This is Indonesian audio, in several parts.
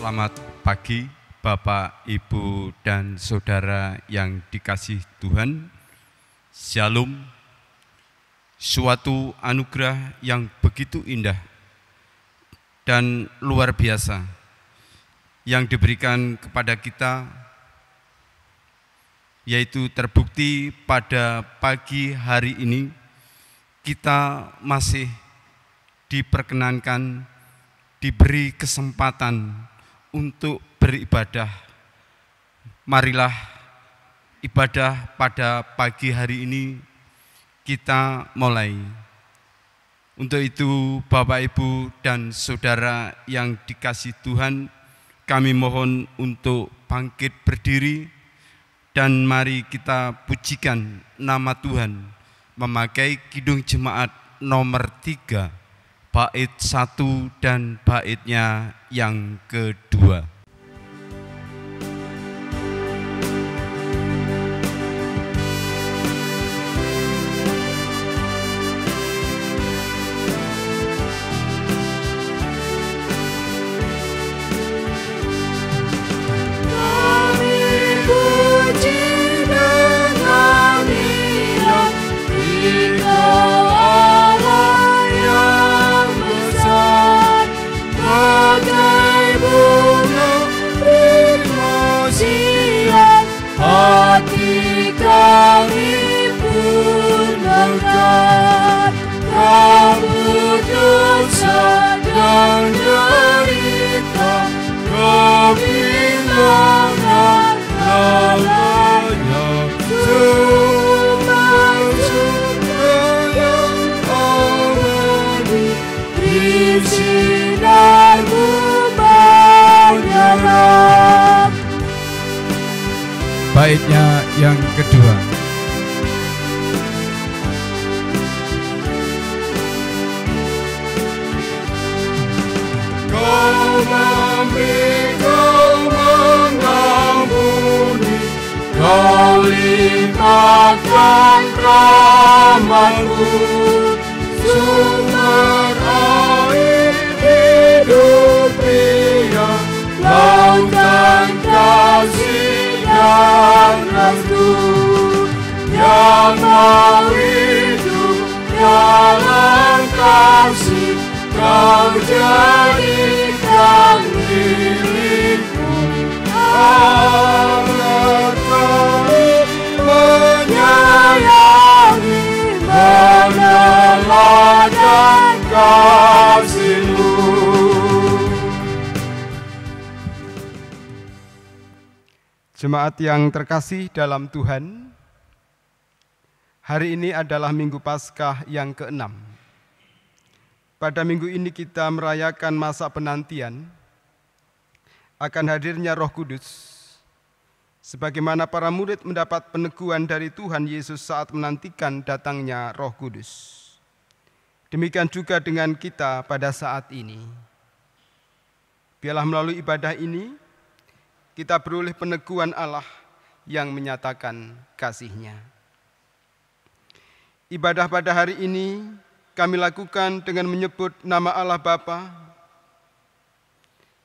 Selamat pagi Bapak, Ibu, dan Saudara yang dikasihi Tuhan. Shalom, suatu anugerah yang begitu indah dan luar biasa yang diberikan kepada kita, yaitu terbukti pada pagi hari ini kita masih diperkenankan, diberi kesempatan untuk beribadah. Marilah ibadah pada pagi hari ini kita mulai. Untuk itu Bapak, Ibu, dan Saudara yang dikasihi Tuhan, kami mohon untuk bangkit berdiri dan mari kita pujikan nama Tuhan memakai Kidung Jemaat nomor 3, bait 1 dan baitnya yang kedua. Baitnya yang kedua. Kau memberi, Kau mengampuni, Kau limpahkan rahmat-Mu, sumber air hidup pria, lautan kasih yang restu, yang mau hidup dalam kasih. Kau jadikan milikku, Allah Kau menyayangi, meneladan kasih-Mu. Jemaat yang terkasih dalam Tuhan, hari ini adalah Minggu Paskah yang ke-6. Pada minggu ini kita merayakan masa penantian akan hadirnya Roh Kudus, sebagaimana para murid mendapat peneguhan dari Tuhan Yesus saat menantikan datangnya Roh Kudus. Demikian juga dengan kita pada saat ini. Biarlah melalui ibadah ini kita beroleh peneguhan Allah yang menyatakan kasih-Nya. Ibadah pada hari ini kami lakukan dengan menyebut nama Allah Bapa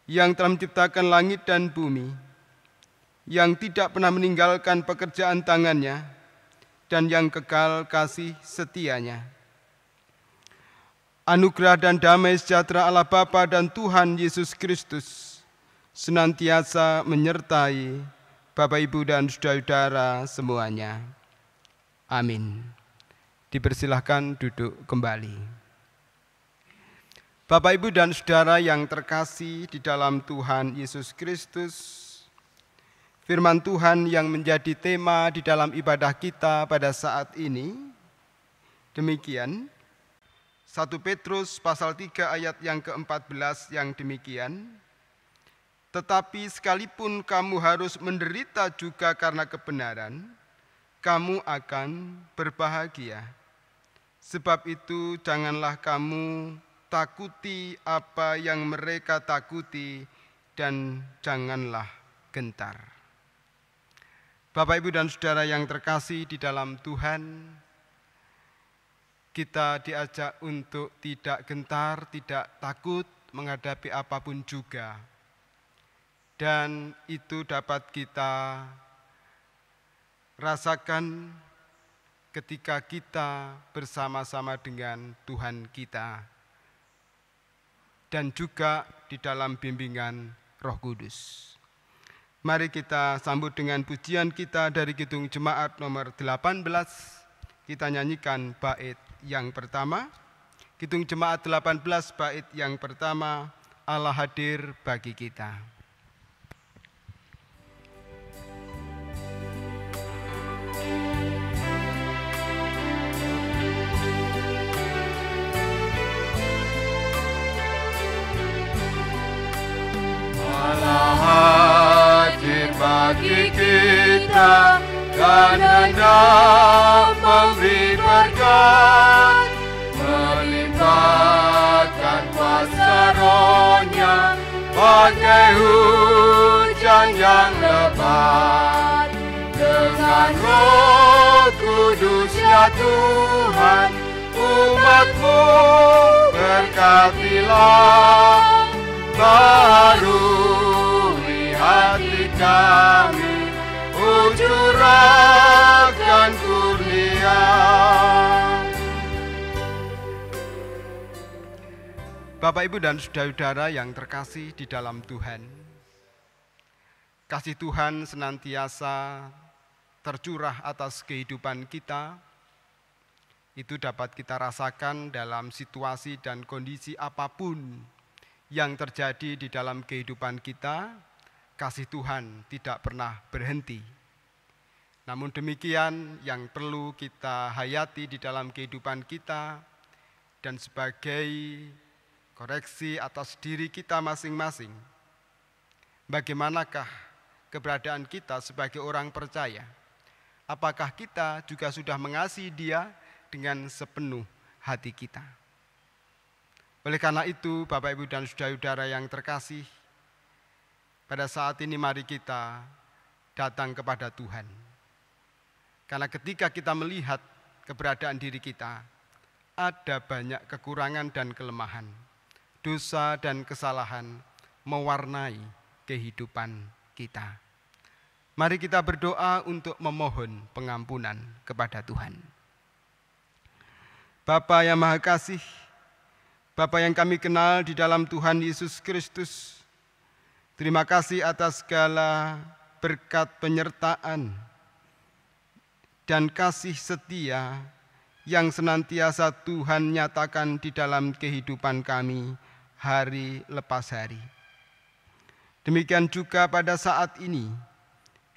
yang telah menciptakan langit dan bumi, yang tidak pernah meninggalkan pekerjaan tangannya, dan yang kekal kasih setianya. Anugerah dan damai sejahtera Allah Bapa dan Tuhan Yesus Kristus senantiasa menyertai Bapak, Ibu, dan saudara-saudara semuanya. Amin. Dipersilahkan duduk kembali. Bapak, Ibu, dan saudara yang terkasih di dalam Tuhan Yesus Kristus, firman Tuhan yang menjadi tema di dalam ibadah kita pada saat ini demikian. 1 Petrus pasal 3 ayat yang ke-14 yang demikian. Tetapi sekalipun kamu harus menderita juga karena kebenaran, kamu akan berbahagia. Sebab itu janganlah kamu takuti apa yang mereka takuti, dan janganlah gentar. Bapak, Ibu, dan saudara yang terkasih di dalam Tuhan, kita diajak untuk tidak gentar, tidak takut menghadapi apapun juga. Dan itu dapat kita rasakan ketika kita bersama-sama dengan Tuhan kita dan juga di dalam bimbingan Roh Kudus. Mari kita sambut dengan pujian kita dari Kidung Jemaat nomor 18. Kita nyanyikan bait yang pertama. Kidung Jemaat 18 bait yang pertama, Allah hadir bagi kita. Hadir bagi kita dan hendak memberi berkat, melimpahkan kuasa Roh-Nya bagai hujan yang lebat. Dengan Roh Kudus ya Tuhan, umat-Mu berkatilah, barui hati kami, curahkan kurnia. Bapak, Ibu, dan saudara-saudara yang terkasih di dalam Tuhan, kasih Tuhan senantiasa tercurah atas kehidupan kita. Itu dapat kita rasakan dalam situasi dan kondisi apapun yang terjadi di dalam kehidupan kita. Kasih Tuhan tidak pernah berhenti. Namun demikian yang perlu kita hayati di dalam kehidupan kita dan sebagai koreksi atas diri kita masing-masing. Bagaimanakah keberadaan kita sebagai orang percaya? Apakah kita juga sudah mengasihi Dia dengan sepenuh hati kita? Oleh karena itu, Bapak, Ibu, dan saudara-saudara yang terkasih, pada saat ini mari kita datang kepada Tuhan. Karena ketika kita melihat keberadaan diri kita, ada banyak kekurangan dan kelemahan, dosa dan kesalahan mewarnai kehidupan kita. Mari kita berdoa untuk memohon pengampunan kepada Tuhan. Bapa yang Maha Kasih, Bapa yang kami kenal di dalam Tuhan Yesus Kristus, terima kasih atas segala berkat penyertaan dan kasih setia yang senantiasa Tuhan nyatakan di dalam kehidupan kami hari lepas hari. Demikian juga pada saat ini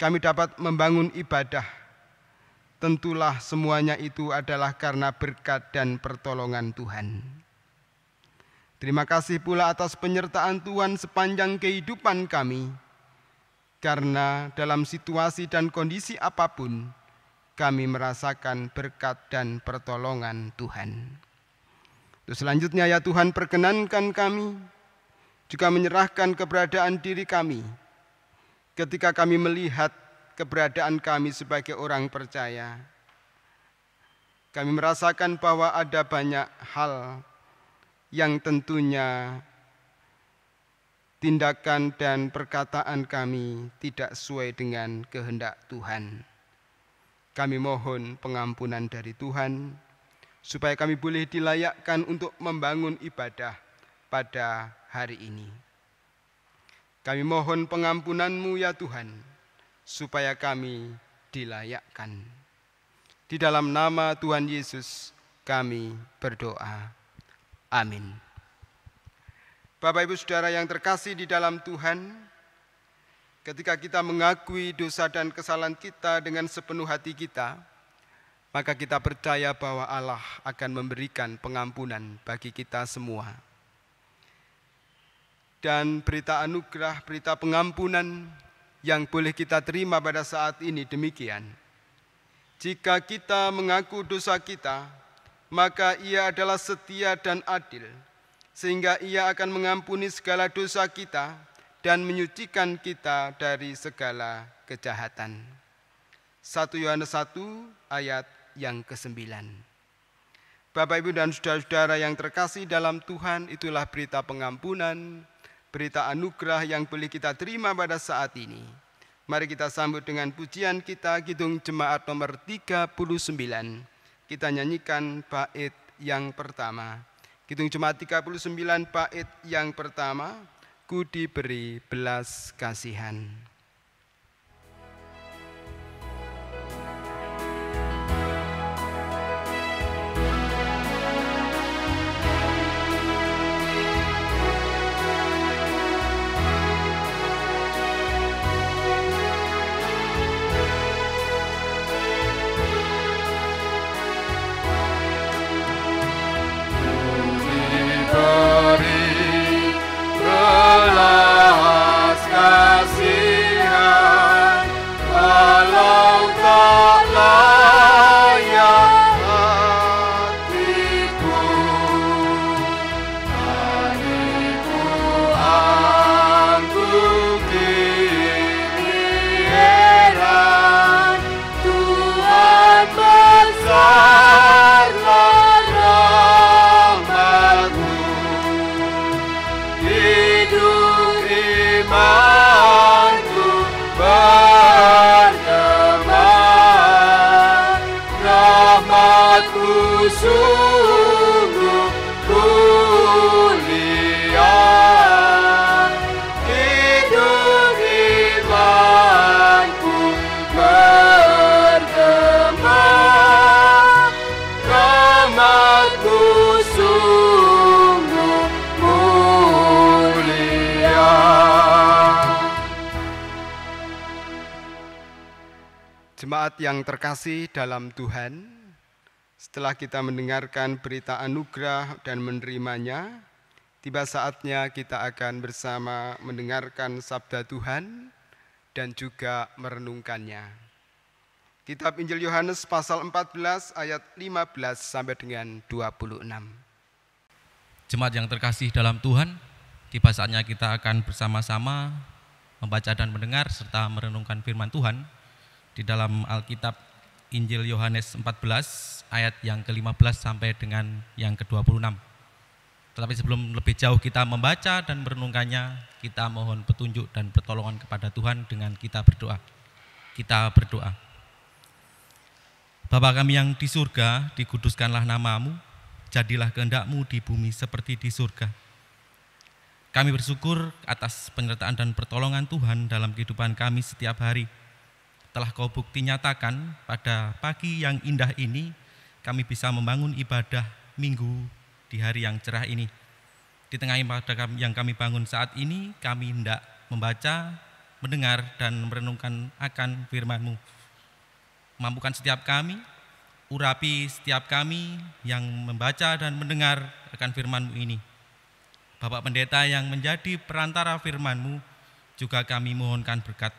kami dapat membangun ibadah. Tentulah semuanya itu adalah karena berkat dan pertolongan Tuhan. Terima kasih pula atas penyertaan Tuhan sepanjang kehidupan kami, karena dalam situasi dan kondisi apapun, kami merasakan berkat dan pertolongan Tuhan. Terus selanjutnya ya Tuhan, perkenankan kami juga menyerahkan keberadaan diri kami ketika kami melihat keberadaan kami sebagai orang percaya. Kami merasakan bahwa ada banyak hal yang tentunya tindakan dan perkataan kami tidak sesuai dengan kehendak Tuhan. Kami mohon pengampunan dari Tuhan, supaya kami boleh dilayakkan untuk membangun ibadah pada hari ini. Kami mohon pengampunan-Mu ya Tuhan, supaya kami dilayakkan. Di dalam nama Tuhan Yesus kami berdoa. Amin. Bapak, Ibu, Saudara yang terkasih di dalam Tuhan, ketika kita mengakui dosa dan kesalahan kita dengan sepenuh hati kita, maka kita percaya bahwa Allah akan memberikan pengampunan bagi kita semua. Dan berita anugerah, berita pengampunan yang boleh kita terima pada saat ini demikian. Jika kita mengaku dosa kita, maka Ia adalah setia dan adil, sehingga Ia akan mengampuni segala dosa kita dan menyucikan kita dari segala kejahatan. 1 Yohanes 1 ayat yang ke-9. Bapak, Ibu, dan saudara-saudara yang terkasih dalam Tuhan, itulah berita pengampunan berita anugerah yang boleh kita terima pada saat ini. Mari kita sambut dengan pujian kita, Kidung Jemaat nomor 39. Kita nyanyikan bait yang pertama. Kidung Jemaat 39 bait yang pertama, Ku diberi belas kasihan. Belas kasihan, walau tak layak hatiku, hatiku angkuh kini heran, Tuhan besarlah rahmat-Mu. Hidup imanku bergema, rahmat-Mu sungguh mulia. Hidup imanku bergema, rahmat-Mu sungguh mulia. Jemaat yang terkasih dalam Tuhan, setelah kita mendengarkan berita anugerah dan menerimanya, tiba saatnya kita akan bersama mendengarkan sabda Tuhan dan juga merenungkannya. Kitab Injil Yohanes pasal 14 ayat 15 sampai dengan 26. Jemaat yang terkasih dalam Tuhan, tiba saatnya kita akan bersama-sama membaca dan mendengar serta merenungkan firman Tuhan di dalam Alkitab Injil Yohanes 14 ayat yang ke-15 sampai dengan yang ke-26. Tetapi sebelum lebih jauh kita membaca dan merenungkannya, kita mohon petunjuk dan pertolongan kepada Tuhan dengan kita berdoa. Kita berdoa. Bapa kami yang di surga, dikuduskanlah nama-Mu, jadilah kehendak-Mu di bumi seperti di surga. Kami bersyukur atas penyertaan dan pertolongan Tuhan dalam kehidupan kami setiap hari. Telah Kau bukti nyatakan pada pagi yang indah ini, kami bisa membangun ibadah minggu di hari yang cerah ini. Di tengah ibadah yang kami bangun saat ini, kami hendak membaca, mendengar, dan merenungkan akan firman-Mu. Mampukan setiap kami, urapi setiap kami yang membaca dan mendengar akan firman-Mu ini. Bapak Pendeta yang menjadi perantara firman-Mu, juga kami mohonkan berkat.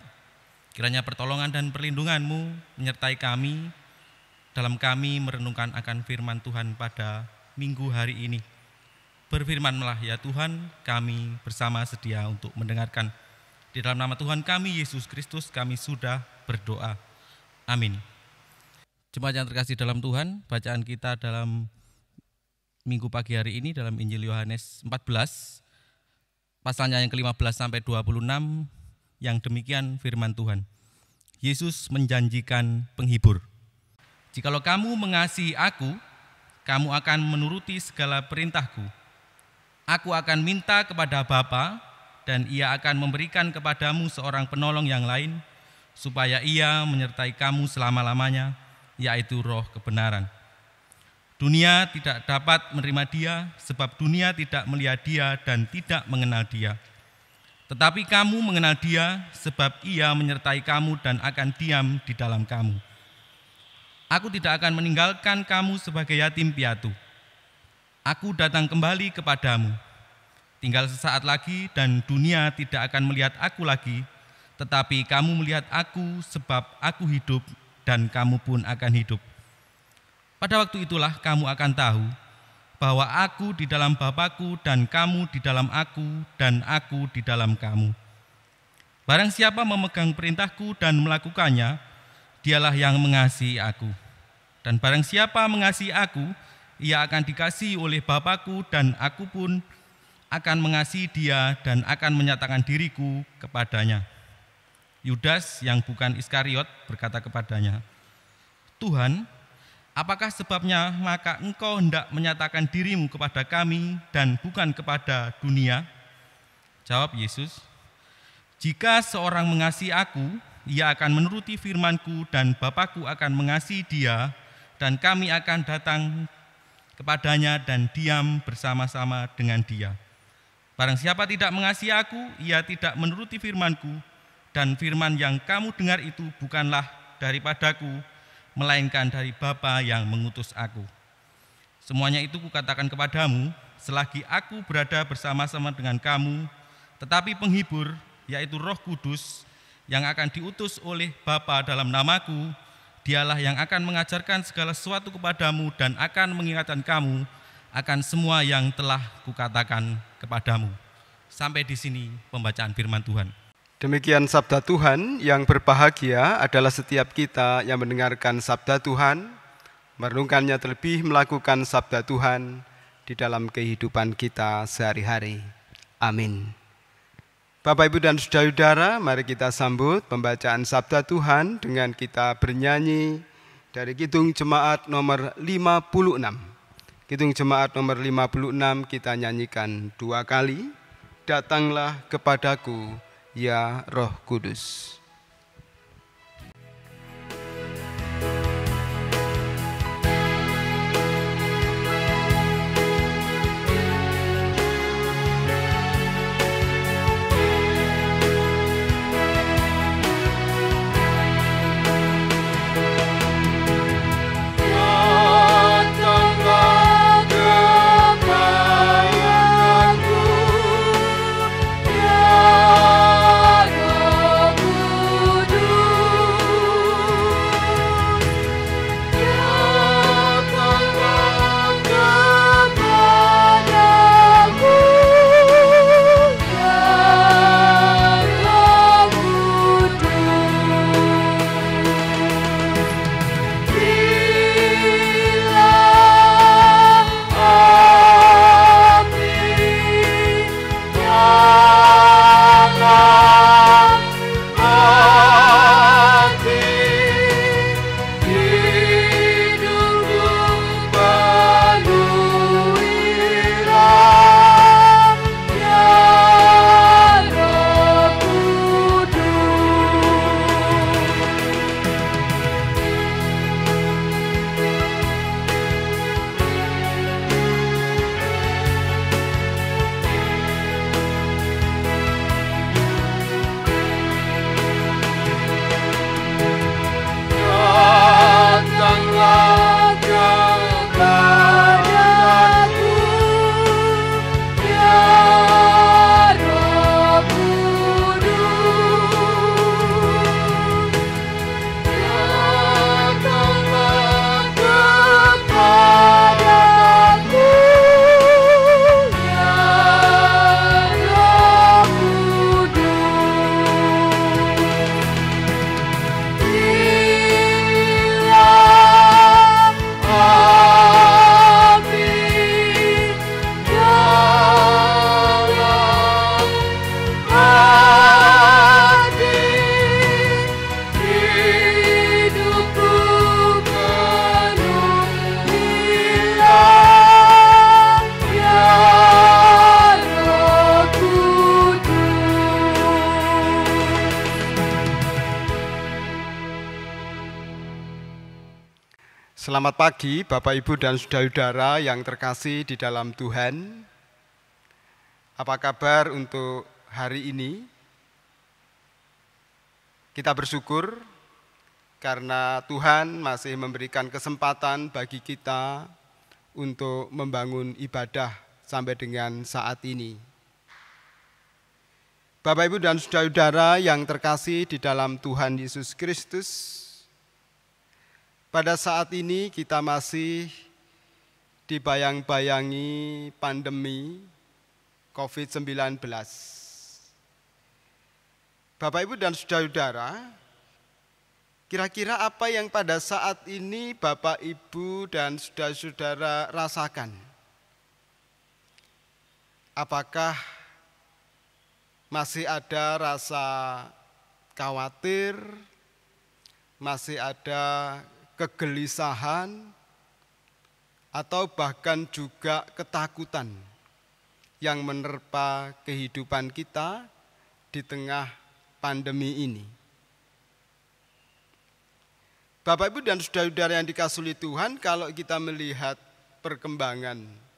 Kiranya pertolongan dan perlindungan-Mu menyertai kami dalam kami merenungkan akan firman Tuhan pada minggu hari ini. Berfirmanlah ya Tuhan, kami bersama sedia untuk mendengarkan. Di dalam nama Tuhan kami, Yesus Kristus, kami sudah berdoa. Amin. Jemaat yang terkasih dalam Tuhan, bacaan kita dalam minggu pagi hari ini dalam Injil Yohanes 14, pasalnya yang ke-15 sampai 26, yang demikian firman Tuhan. Yesus menjanjikan penghibur. Jikalau kamu mengasihi aku, kamu akan menuruti segala perintahku. Aku akan minta kepada Bapa, dan Ia akan memberikan kepadamu seorang penolong yang lain, supaya Ia menyertai kamu selama-lamanya, yaitu Roh kebenaran. Dunia tidak dapat menerima Dia, sebab dunia tidak melihat Dia dan tidak mengenal Dia. Tetapi kamu mengenal Dia, sebab Ia menyertai kamu dan akan diam di dalam kamu. Aku tidak akan meninggalkan kamu sebagai yatim piatu. Aku datang kembali kepadamu. Tinggal sesaat lagi dan dunia tidak akan melihat aku lagi, tetapi kamu melihat aku sebab aku hidup dan kamu pun akan hidup. Pada waktu itulah kamu akan tahu bahwa aku di dalam Bapa-Ku dan kamu di dalam aku dan aku di dalam kamu. Barang siapa memegang perintahku dan melakukannya, dialah yang mengasihi aku. Dan barang siapa mengasihi aku, ia akan dikasihi oleh Bapa-Ku dan aku pun akan mengasihi dia dan akan menyatakan diriku kepadanya. Yudas yang bukan Iskariot berkata kepadanya, Tuhan, apakah sebabnya maka engkau hendak menyatakan dirimu kepada kami dan bukan kepada dunia? Jawab Yesus, jika seorang mengasihi aku, ia akan menuruti firman-Ku dan Bapa-Ku akan mengasihi dia dan kami akan datang kepadanya dan diam bersama-sama dengan dia. Barang siapa tidak mengasihi aku, ia tidak menuruti firman-Ku, dan firman yang kamu dengar itu bukanlah daripadaku, melainkan dari Bapa yang mengutus aku. Semuanya itu kukatakan kepadamu, selagi aku berada bersama-sama dengan kamu, tetapi penghibur, yaitu Roh Kudus, yang akan diutus oleh Bapa dalam namaku, dialah yang akan mengajarkan segala sesuatu kepadamu dan akan mengingatkan kamu akan semua yang telah kukatakan kepadamu. Sampai di sini pembacaan firman Tuhan. Demikian sabda Tuhan. Yang berbahagia adalah setiap kita yang mendengarkan sabda Tuhan, merenungkannya terlebih melakukan sabda Tuhan di dalam kehidupan kita sehari-hari. Amin. Bapak, Ibu, dan saudara-saudara, mari kita sambut pembacaan sabda Tuhan dengan kita bernyanyi dari Kidung Jemaat nomor 56. Kidung Jemaat nomor 56 kita nyanyikan 2 kali. Datanglah kepadaku, ya Roh Kudus. Selamat pagi Bapak, Ibu, dan saudara-saudara yang terkasih di dalam Tuhan. Apa kabar untuk hari ini? Kita bersyukur karena Tuhan masih memberikan kesempatan bagi kita untuk membangun ibadah sampai dengan saat ini. Bapak, Ibu, dan saudara-saudara yang terkasih di dalam Tuhan Yesus Kristus, pada saat ini kita masih dibayang-bayangi pandemi COVID-19. Bapak, Ibu, dan saudara-saudara, kira-kira apa yang pada saat ini Bapak, Ibu, dan saudara-saudara rasakan? Apakah masih ada rasa khawatir, masih ada kegelisahan, atau bahkan juga ketakutan yang menerpa kehidupan kita di tengah pandemi ini? Bapak, Ibu, dan saudara-saudara yang dikasihi Tuhan, kalau kita melihat perkembangan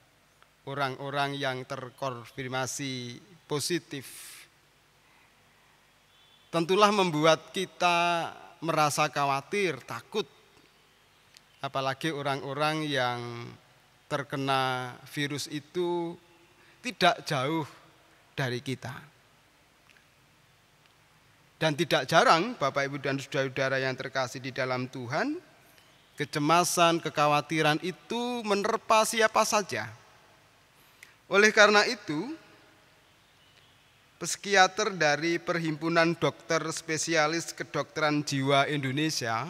orang-orang yang terkonfirmasi positif, tentulah membuat kita merasa khawatir, takut. Apalagi orang-orang yang terkena virus itu tidak jauh dari kita. Dan tidak jarang Bapak, Ibu, dan saudara-saudara yang terkasih di dalam Tuhan, kecemasan, kekhawatiran itu menerpa siapa saja. Oleh karena itu, psikiater dari Perhimpunan Dokter Spesialis Kedokteran Jiwa Indonesia,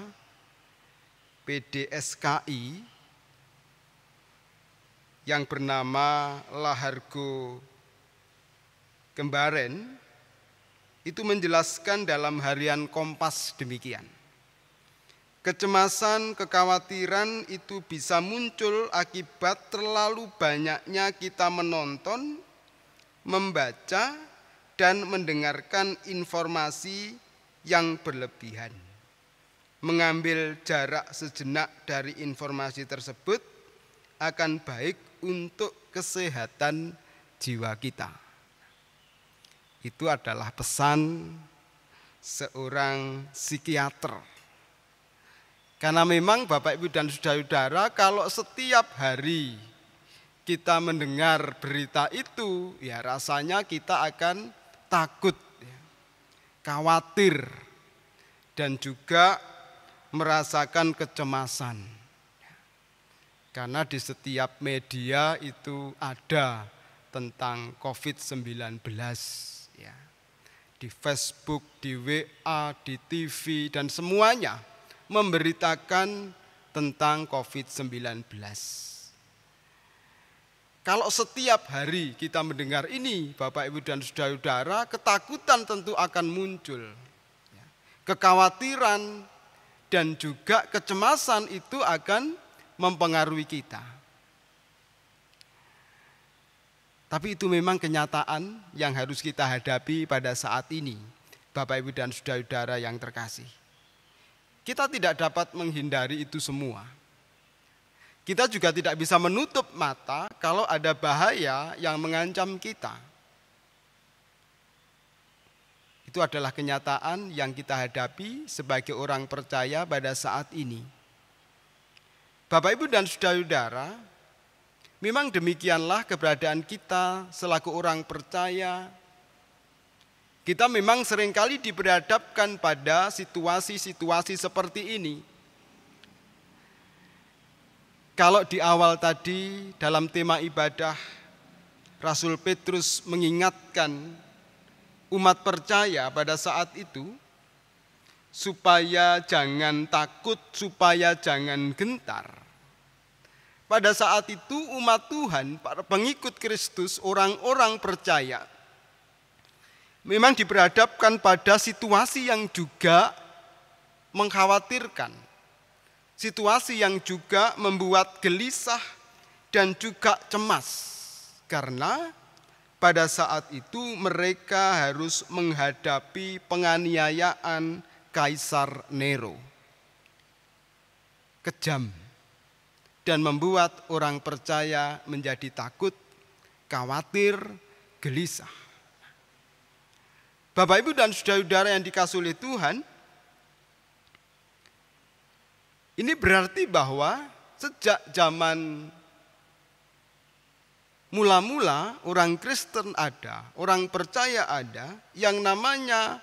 PDSKI, yang bernama Lahargo Kembaren, itu menjelaskan dalam harian Kompas demikian. Kecemasan, kekhawatiran itu bisa muncul akibat terlalu banyaknya kita menonton, membaca, dan mendengarkan informasi yang berlebihan. Mengambil jarak sejenak dari informasi tersebut akan baik untuk kesehatan jiwa kita. Itu adalah pesan seorang psikiater. Karena memang Bapak, Ibu, dan saudara-saudara, kalau setiap hari kita mendengar berita itu, ya rasanya kita akan takut, khawatir, dan juga merasakan kecemasan. Karena di setiap media itu ada tentang COVID-19. Ya, di Facebook, di WA, di TV, dan semuanya memberitakan tentang COVID-19. Kalau setiap hari kita mendengar ini, Bapak, Ibu, dan saudara-saudara, ketakutan tentu akan muncul. Kekhawatiran dan juga kecemasan itu akan mempengaruhi kita. Tapi itu memang kenyataan yang harus kita hadapi pada saat ini, Bapak, Ibu, dan saudara-saudara yang terkasih. Kita tidak dapat menghindari itu semua. Kita juga tidak bisa menutup mata kalau ada bahaya yang mengancam kita. Itu adalah kenyataan yang kita hadapi sebagai orang percaya pada saat ini. Bapak, Ibu, dan saudara-saudara, memang demikianlah keberadaan kita selaku orang percaya. Kita memang seringkali diperhadapkan pada situasi-situasi seperti ini. Kalau di awal tadi dalam tema ibadah, Rasul Petrus mengingatkan umat percaya pada saat itu, supaya jangan takut, supaya jangan gentar. Pada saat itu umat Tuhan, para pengikut Kristus, orang-orang percaya, memang diperhadapkan pada situasi yang juga mengkhawatirkan. Situasi yang juga membuat gelisah dan juga cemas. Karena pada saat itu mereka harus menghadapi penganiayaan Kaisar Nero. Kejam. Dan membuat orang percaya menjadi takut, khawatir, gelisah. Bapak, Ibu, dan saudara-saudara yang dikasihi oleh Tuhan, ini berarti bahwa sejak zaman mula-mula orang Kristen ada, orang percaya ada, yang namanya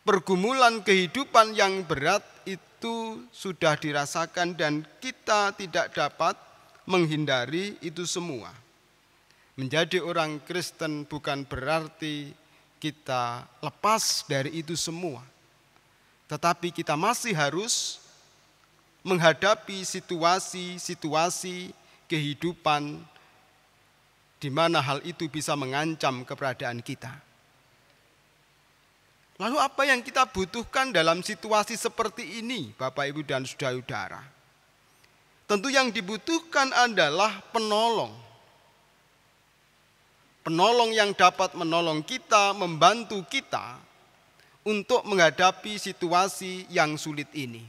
pergumulan kehidupan yang berat itu sudah dirasakan dan kita tidak dapat menghindari itu semua. Menjadi orang Kristen bukan berarti kita lepas dari itu semua. Tetapi kita masih harus menghadapi situasi-situasi kehidupan di mana hal itu bisa mengancam keberadaan kita. Lalu apa yang kita butuhkan dalam situasi seperti ini, Bapak, Ibu, dan saudara-saudara? Tentu yang dibutuhkan adalah penolong. Penolong yang dapat menolong kita, membantu kita untuk menghadapi situasi yang sulit ini.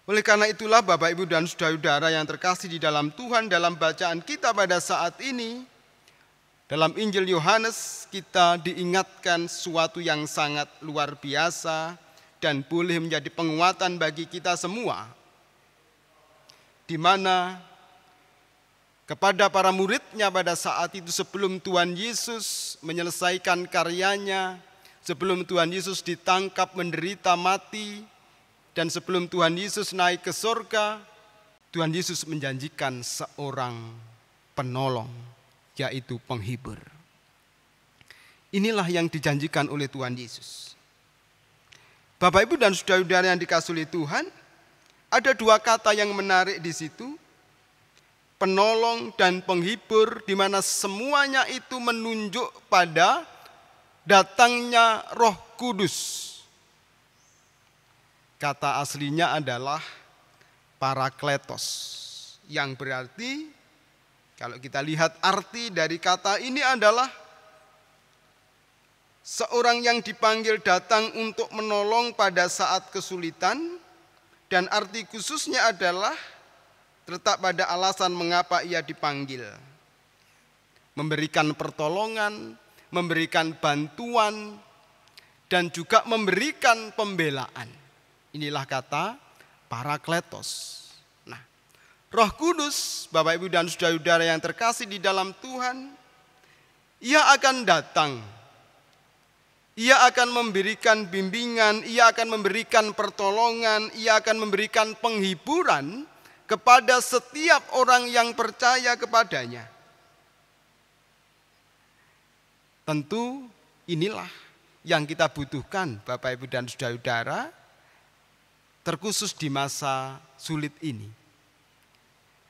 Oleh karena itulah Bapak, Ibu, dan saudara-saudara yang terkasih di dalam Tuhan, dalam bacaan kita pada saat ini, dalam Injil Yohanes kita diingatkan sesuatu yang sangat luar biasa dan boleh menjadi penguatan bagi kita semua, di mana kepada para muridnya pada saat itu sebelum Tuhan Yesus menyelesaikan karyanya, sebelum Tuhan Yesus ditangkap, menderita, mati, dan sebelum Tuhan Yesus naik ke surga, Tuhan Yesus menjanjikan seorang penolong, yaitu penghibur. Inilah yang dijanjikan oleh Tuhan Yesus. Bapak, Ibu, dan saudara-saudara yang dikasihi oleh Tuhan, ada dua kata yang menarik di situ, penolong dan penghibur, di mana semuanya itu menunjuk pada datangnya Roh Kudus. Kata aslinya adalah parakletos, yang berarti kalau kita lihat arti dari kata ini adalah seorang yang dipanggil datang untuk menolong pada saat kesulitan, dan arti khususnya adalah terletak pada alasan mengapa ia dipanggil. Memberikan pertolongan, memberikan bantuan, dan juga memberikan pembelaan. Inilah kata parakletos. Roh Kudus, Bapak, Ibu, dan saudara-saudara yang terkasih di dalam Tuhan, ia akan datang. Ia akan memberikan bimbingan, ia akan memberikan pertolongan, ia akan memberikan penghiburan kepada setiap orang yang percaya kepadanya. Tentu inilah yang kita butuhkan, Bapak, Ibu, dan saudara-saudara, terkhusus di masa sulit ini.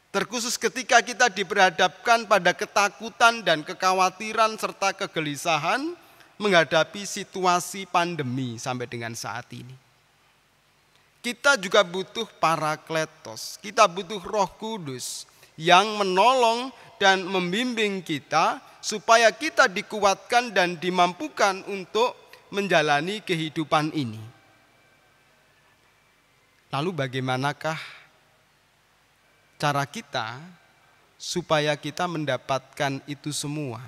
Terkhusus ketika kita diperhadapkan pada ketakutan dan kekhawatiran serta kegelisahan menghadapi situasi pandemi sampai dengan saat ini. Kita juga butuh parakletos, kita butuh Roh Kudus yang menolong dan membimbing kita supaya kita dikuatkan dan dimampukan untuk menjalani kehidupan ini. Lalu bagaimanakah cara kita supaya kita mendapatkan itu semua?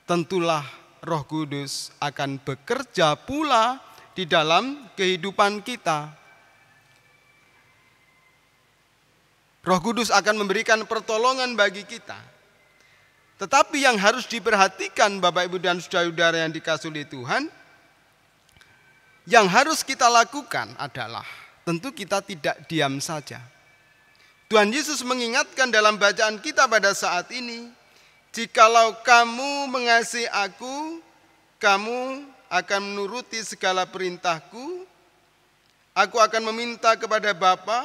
Tentulah Roh Kudus akan bekerja pula di dalam kehidupan kita. Roh Kudus akan memberikan pertolongan bagi kita. Tetapi yang harus diperhatikan, Bapak, Ibu, dan saudara-saudara yang dikasihi oleh Tuhan, yang harus kita lakukan adalah tentu kita tidak diam saja. Tuhan Yesus mengingatkan dalam bacaan kita pada saat ini, jikalau kamu mengasihi aku, kamu akan menuruti segala perintahku, aku akan meminta kepada Bapa,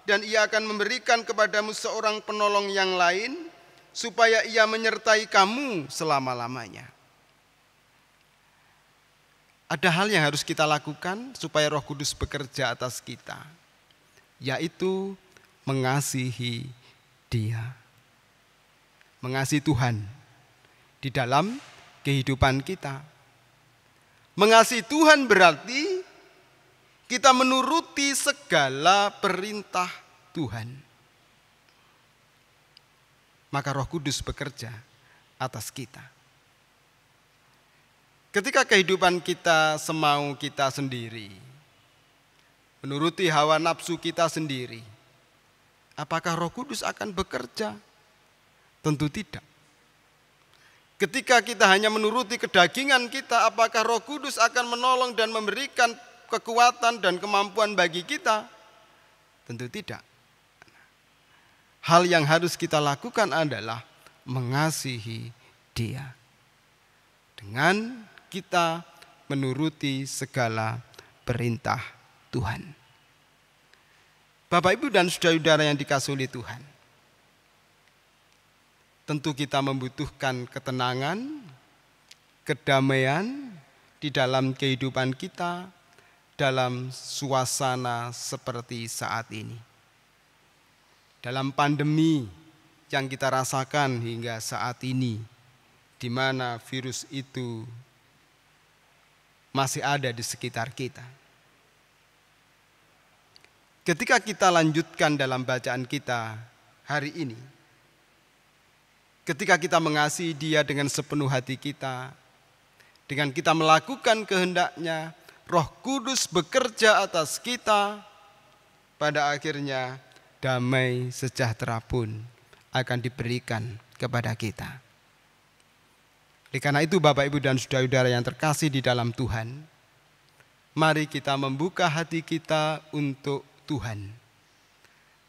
dan ia akan memberikan kepadamu seorang penolong yang lain, supaya ia menyertai kamu selama-lamanya. Ada hal yang harus kita lakukan supaya Roh Kudus bekerja atas kita, yaitu mengasihi Dia. Mengasihi Tuhan di dalam kehidupan kita. Mengasihi Tuhan berarti kita menuruti segala perintah Tuhan. Maka Roh Kudus bekerja atas kita. Ketika kehidupan kita semau kita sendiri, menuruti hawa nafsu kita sendiri, apakah Roh Kudus akan bekerja? Tentu tidak. Ketika kita hanya menuruti kedagingan kita, apakah Roh Kudus akan menolong dan memberikan kekuatan dan kemampuan bagi kita? Tentu tidak. Hal yang harus kita lakukan adalah mengasihi Dia. Dengan kita menuruti segala perintah Tuhan. Bapak, Ibu, dan saudara-saudara yang dikasihi oleh Tuhan. Tentu kita membutuhkan ketenangan, kedamaian di dalam kehidupan kita, dalam suasana seperti saat ini. Dalam pandemi yang kita rasakan hingga saat ini, di mana virus itu masih ada di sekitar kita. Ketika kita lanjutkan dalam bacaan kita hari ini, ketika kita mengasihi Dia dengan sepenuh hati kita, dengan kita melakukan kehendak-Nya, Roh Kudus bekerja atas kita, pada akhirnya damai sejahtera pun akan diberikan kepada kita. Oleh karena itu Bapak, Ibu, dan saudara-saudara yang terkasih di dalam Tuhan, mari kita membuka hati kita untuk Tuhan.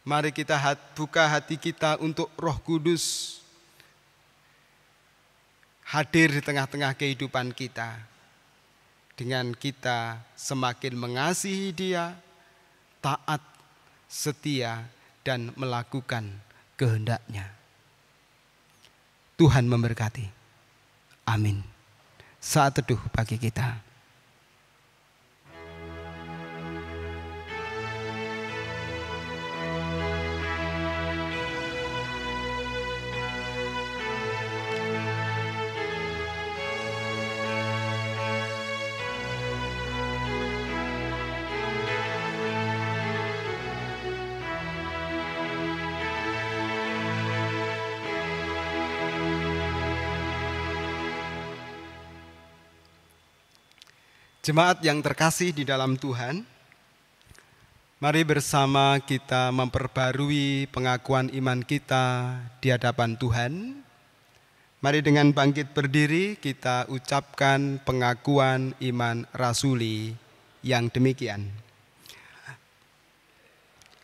Mari kita buka hati kita untuk Roh Kudus hadir di tengah-tengah kehidupan kita. Dengan kita semakin mengasihi Dia, taat, setia, dan melakukan kehendak-Nya. Tuhan memberkati. Amin. Saat teduh bagi kita. Jemaat yang terkasih di dalam Tuhan, mari bersama kita memperbarui pengakuan iman kita di hadapan Tuhan. Mari dengan bangkit berdiri kita ucapkan pengakuan iman rasuli yang demikian.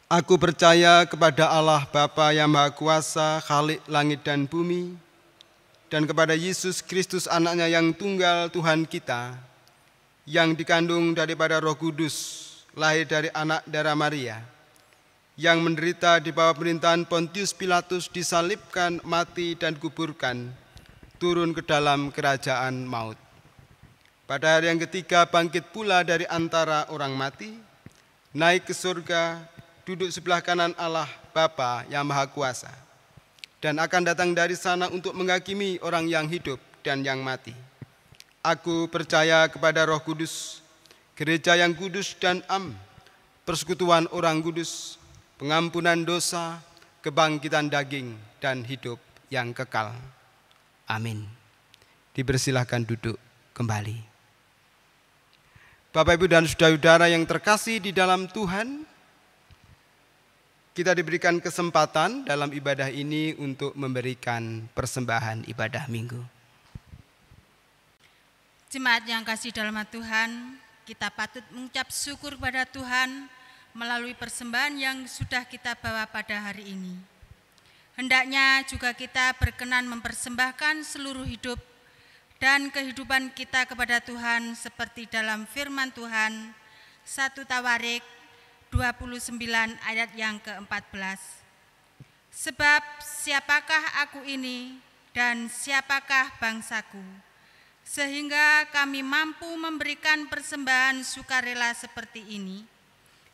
Aku percaya kepada Allah Bapa yang Maha Kuasa, Khalik langit dan bumi, dan kepada Yesus Kristus anaknya yang tunggal Tuhan kita, yang dikandung daripada Roh Kudus, lahir dari anak darah Maria, yang menderita di bawah pemerintahan Pontius Pilatus, disalibkan, mati dan kuburkan, turun ke dalam kerajaan maut. Pada hari yang ketiga bangkit pula dari antara orang mati, naik ke surga, duduk sebelah kanan Allah Bapa yang Maha Kuasa, dan akan datang dari sana untuk menghakimi orang yang hidup dan yang mati. Aku percaya kepada Roh Kudus, gereja yang kudus dan am, persekutuan orang kudus, pengampunan dosa, kebangkitan daging, dan hidup yang kekal. Amin. Dipersilahkan duduk kembali. Bapak, Ibu, dan saudara-saudara yang terkasih di dalam Tuhan, kita diberikan kesempatan dalam ibadah ini untuk memberikan persembahan ibadah minggu. Jemaat yang kasih dalam Tuhan, kita patut mengucap syukur kepada Tuhan melalui persembahan yang sudah kita bawa pada hari ini. Hendaknya juga kita berkenan mempersembahkan seluruh hidup dan kehidupan kita kepada Tuhan seperti dalam firman Tuhan 1 Tawarik 29 ayat yang ke-14. Sebab siapakah aku ini dan siapakah bangsaku, sehingga kami mampu memberikan persembahan sukarela seperti ini.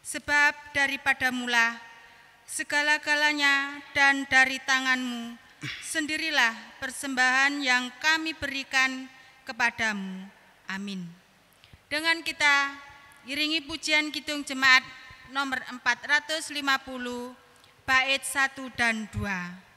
Sebab daripada mula segala-galanya dan dari tanganmu sendirilah persembahan yang kami berikan kepadamu. Amin. Dengan kita iringi pujian Kidung Jemaat nomor 450 bait 1 dan 2.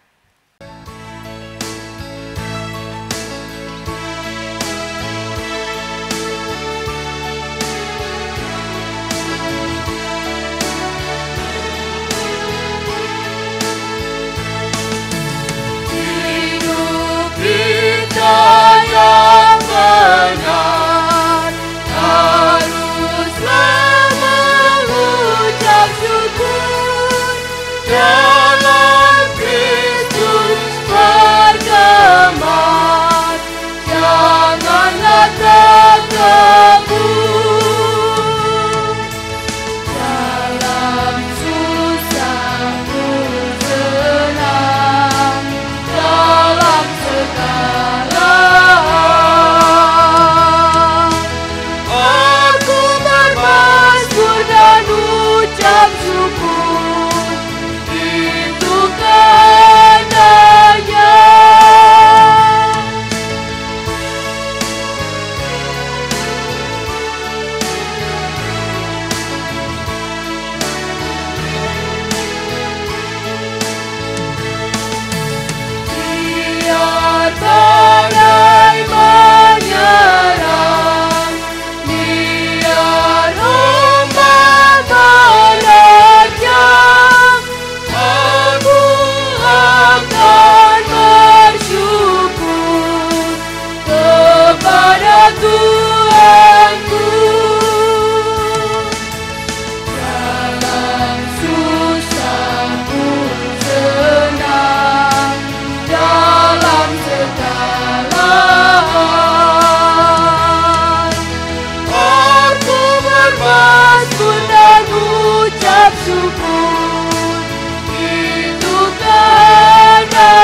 Yang benar haruslah mengucap syukur dalam Tuhanku, dalam susah pun senang, dalam segala hal. Aku bermasmur dan ucap syukur, itu tandanya.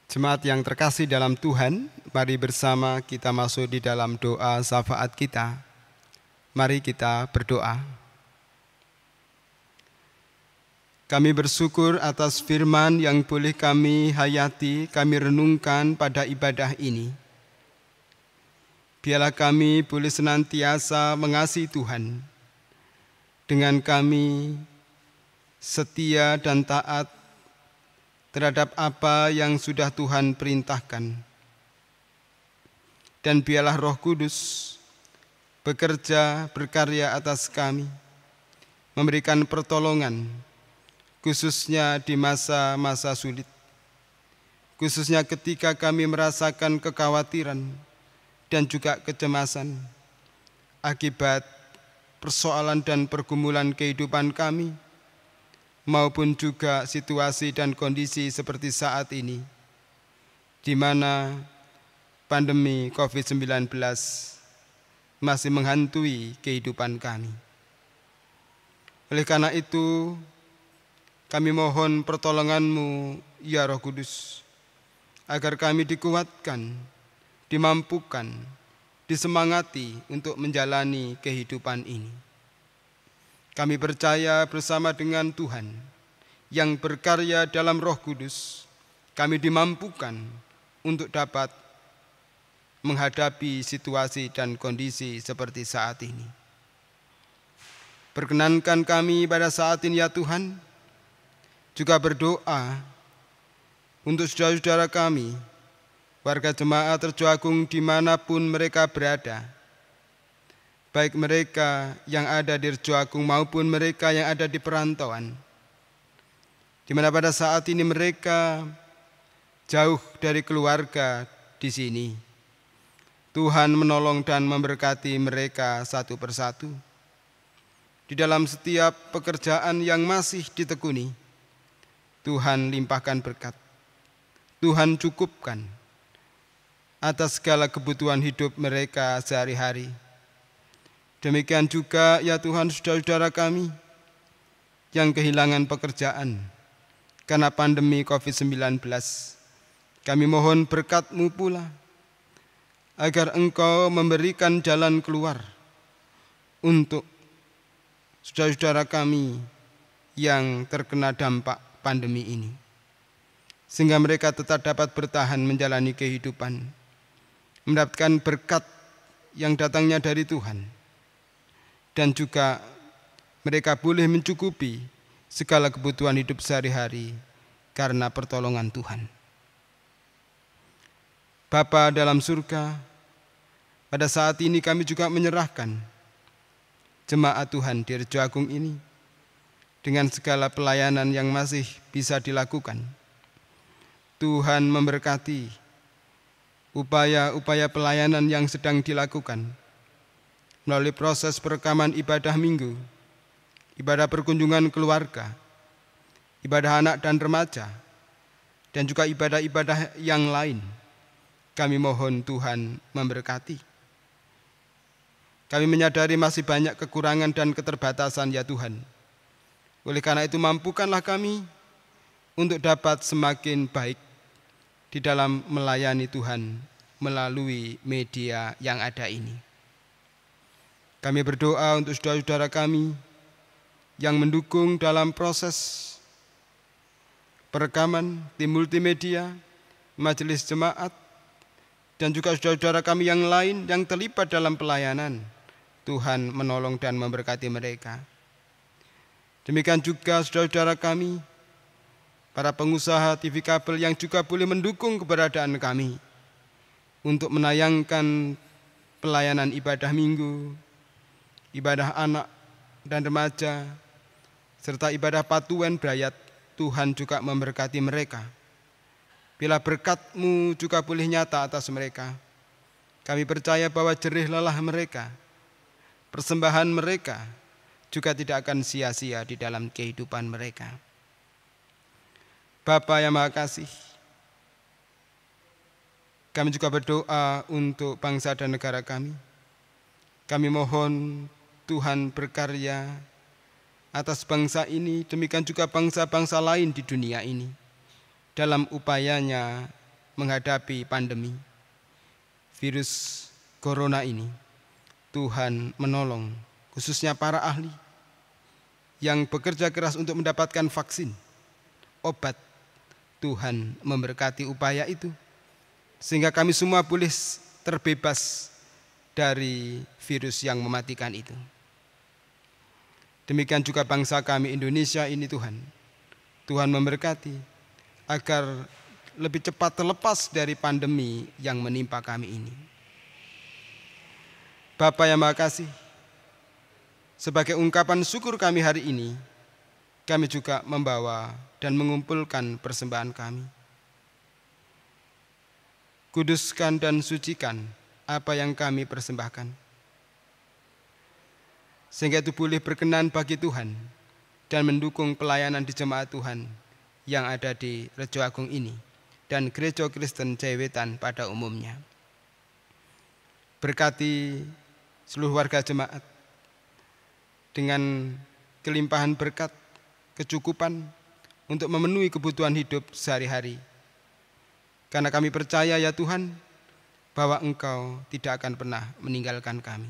Jemaat yang terkasih dalam Tuhan, mari bersama kita masuk di dalam doa syafaat kita. Mari kita berdoa. Kami bersyukur atas firman yang boleh kami hayati, kami renungkan pada ibadah ini. Biarlah kami boleh senantiasa mengasihi Tuhan, dengan kami setia dan taat terhadap apa yang sudah Tuhan perintahkan. Dan biarlah Roh Kudus bekerja, berkarya atas kami, memberikan pertolongan, khususnya di masa-masa sulit, khususnya ketika kami merasakan kekhawatiran dan juga kecemasan akibat persoalan dan pergumulan kehidupan kami, maupun juga situasi dan kondisi seperti saat ini, di mana pandemi COVID-19 masih menghantui kehidupan kami. Oleh karena itu, kami mohon pertolongan-Mu, ya Roh Kudus, agar kami dikuatkan, dimampukan, disemangati untuk menjalani kehidupan ini. Kami percaya bersama dengan Tuhan yang berkarya dalam Roh Kudus, kami dimampukan untuk dapat menghadapi situasi dan kondisi seperti saat ini. Perkenankan kami pada saat ini, ya Tuhan, juga berdoa untuk saudara-saudara kami, warga jemaat Rejo Agung dimanapun mereka berada, baik mereka yang ada di Rejo Agung maupun mereka yang ada di perantauan, di mana pada saat ini mereka jauh dari keluarga di sini. Tuhan menolong dan memberkati mereka satu persatu. Di dalam setiap pekerjaan yang masih ditekuni, Tuhan limpahkan berkat. Tuhan cukupkan atas segala kebutuhan hidup mereka sehari-hari. Demikian juga, ya Tuhan, saudara-saudara kami yang kehilangan pekerjaan karena pandemi COVID-19. Kami mohon berkat-Mu pula, agar Engkau memberikan jalan keluar untuk saudara-saudara kami yang terkena dampak pandemi ini, sehingga mereka tetap dapat bertahan menjalani kehidupan, mendapatkan berkat yang datangnya dari Tuhan, dan juga mereka boleh mencukupi segala kebutuhan hidup sehari-hari karena pertolongan Tuhan. Bapa dalam surga, pada saat ini kami juga menyerahkan jemaat Tuhan di Rejo Agung ini dengan segala pelayanan yang masih bisa dilakukan. Tuhan memberkati upaya-upaya pelayanan yang sedang dilakukan melalui proses perekaman ibadah minggu, ibadah perkunjungan keluarga, ibadah anak dan remaja, dan juga ibadah-ibadah yang lain. Kami mohon Tuhan memberkati. Kami menyadari masih banyak kekurangan dan keterbatasan, ya Tuhan. Oleh karena itu, mampukanlah kami untuk dapat semakin baik di dalam melayani Tuhan melalui media yang ada ini. Kami berdoa untuk saudara-saudara kami yang mendukung dalam proses perekaman, tim multimedia, majelis jemaat, dan juga saudara-saudara kami yang lain yang terlibat dalam pelayanan. Tuhan menolong dan memberkati mereka. Demikian juga saudara-saudara kami, para pengusaha TV kabel yang juga boleh mendukung keberadaan kami untuk menayangkan pelayanan ibadah minggu, ibadah anak dan remaja, serta ibadah patuan brayat. Tuhan juga memberkati mereka. Bila berkat-Mu juga boleh nyata atas mereka, kami percaya bahwa jerih lelah mereka, persembahan mereka juga tidak akan sia-sia di dalam kehidupan mereka. Bapa yang Maha Kasih, kami juga berdoa untuk bangsa dan negara kami. Kami mohon Tuhan berkarya atas bangsa ini, demikian juga bangsa-bangsa lain di dunia ini, dalam upayanya menghadapi pandemi virus corona ini. Tuhan menolong, khususnya para ahli yang bekerja keras untuk mendapatkan vaksin, obat. Tuhan memberkati upaya itu, sehingga kami semua boleh terbebas dari virus yang mematikan itu. Demikian juga bangsa kami Indonesia ini Tuhan. Tuhan memberkati agar lebih cepat terlepas dari pandemi yang menimpa kami ini. Bapa yang Maha Kasih, sebagai ungkapan syukur kami hari ini, kami juga membawa dan mengumpulkan persembahan kami. Kuduskan dan sucikan apa yang kami persembahkan, sehingga itu boleh berkenan bagi Tuhan dan mendukung pelayanan di jemaat Tuhan yang ada di Rejo Agung ini dan Gereja Kristen Jaya-Wetan pada umumnya. Berkati seluruh warga jemaat dengan kelimpahan berkat, kecukupan untuk memenuhi kebutuhan hidup sehari-hari. Karena kami percaya ya Tuhan, bahwa Engkau tidak akan pernah meninggalkan kami.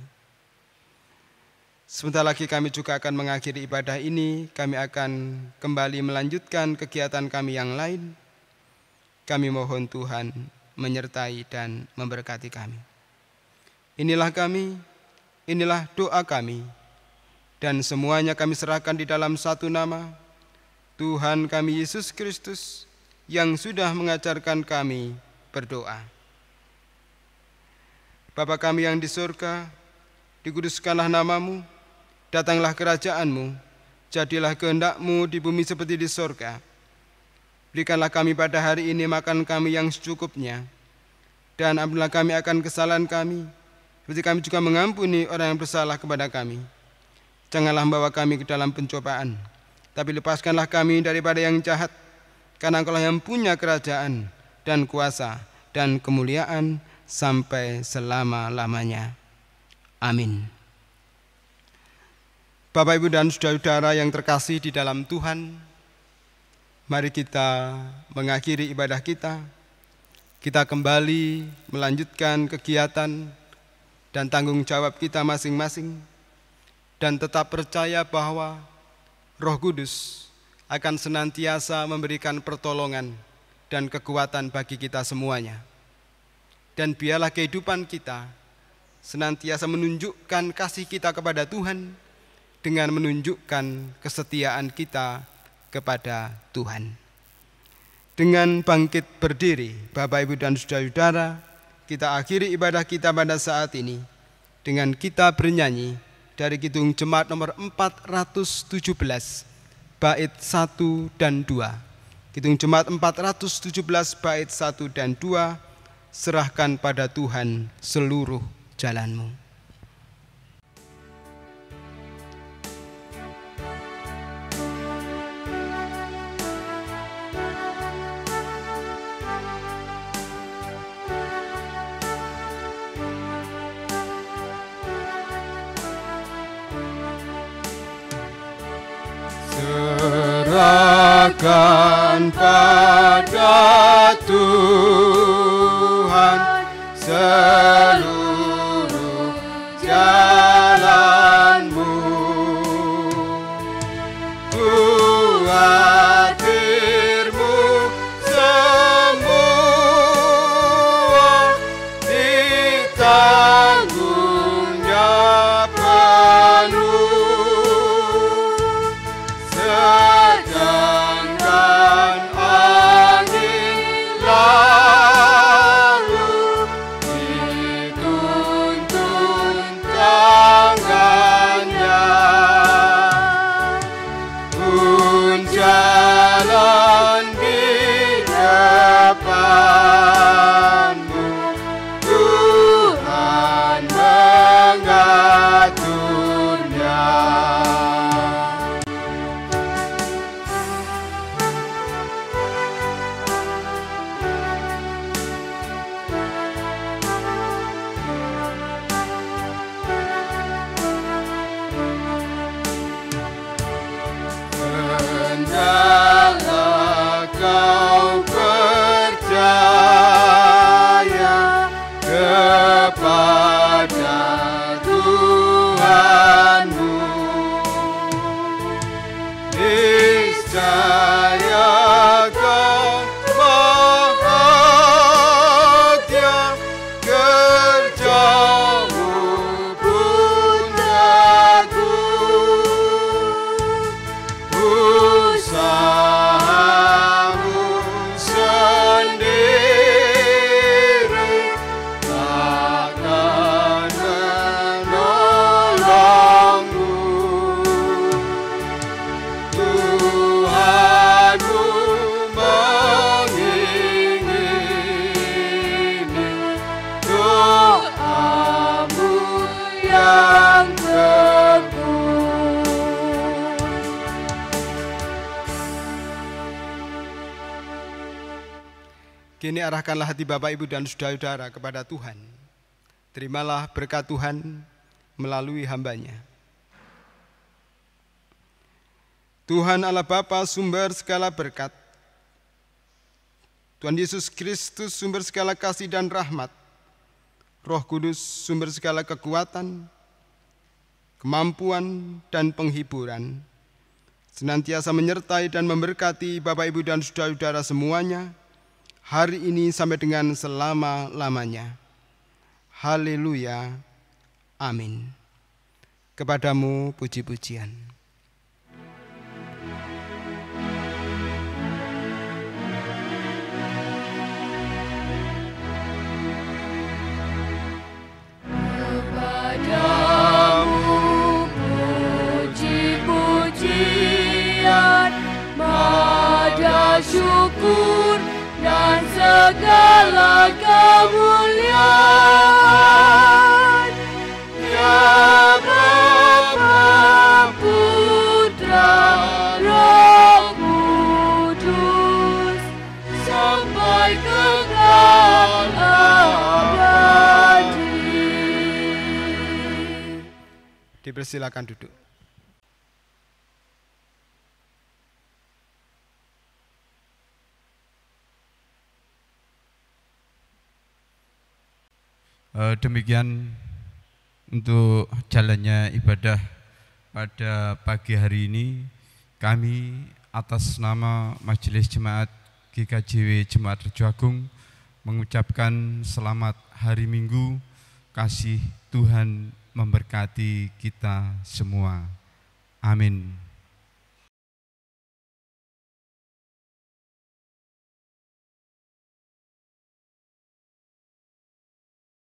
Sebentar lagi kami juga akan mengakhiri ibadah ini, kami akan kembali melanjutkan kegiatan kami yang lain. Kami mohon Tuhan menyertai dan memberkati kami. Inilah kami, inilah doa kami, dan semuanya kami serahkan di dalam satu nama, Tuhan kami Yesus Kristus, yang sudah mengajarkan kami berdoa. Bapa kami yang di surga, dikuduskanlah nama-Mu, datanglah kerajaan-Mu, jadilah kehendak-Mu di bumi seperti di surga. Berikanlah kami pada hari ini makan kami yang secukupnya, dan ampunilah kami akan kesalahan kami, seperti kami juga mengampuni orang yang bersalah kepada kami. Janganlah membawa kami ke dalam pencobaan, tapi lepaskanlah kami daripada yang jahat, karena Engkau yang punya kerajaan dan kuasa dan kemuliaan sampai selama-lamanya. Amin. Bapak, Ibu, dan saudara-saudara yang terkasih di dalam Tuhan, mari kita mengakhiri ibadah kita. Kita kembali melanjutkan kegiatan dan tanggung jawab kita masing-masing, dan tetap percaya bahwa Roh Kudus akan senantiasa memberikan pertolongan dan kekuatan bagi kita semuanya. Dan biarlah kehidupan kita senantiasa menunjukkan kasih kita kepada Tuhan dengan menunjukkan kesetiaan kita kepada Tuhan. Dengan bangkit berdiri, Bapak, Ibu, dan saudara-saudara, kita akhiri ibadah kita pada saat ini dengan kita bernyanyi dari Kidung Jemaat nomor 417, bait 1 dan 2. Kidung Jemaat 417, bait 1 dan 2, serahkan pada Tuhan seluruh jalanmu. Serahkan pada Tuhan seluruh jalanmu. Khawatirmu semua ditanggungnya penuh. Sedangkan angin lalu itu Kini arahkanlah hati Bapak, Ibu, dan saudara-saudara kepada Tuhan. Terimalah berkat Tuhan melalui hamba-Nya. Tuhan Allah Bapa, sumber segala berkat, Tuhan Yesus Kristus, sumber segala kasih dan rahmat, Roh Kudus, sumber segala kekuatan, kemampuan, dan penghiburan, senantiasa menyertai dan memberkati Bapak, Ibu, dan saudara-saudara semuanya, hari ini sampai dengan selama-lamanya. Haleluya. Amin. Kepadamu puji-pujian. Syukur dan segala kemuliaan ya Bapa, Putra, Roh Kudus sampai kekal abadi. Dipersilakan duduk. Demikian untuk jalannya ibadah pada pagi hari ini, kami atas nama Majelis Jemaat GKJW Jemaat Rejo Agung mengucapkan selamat hari Minggu, kasih Tuhan memberkati kita semua. Amin.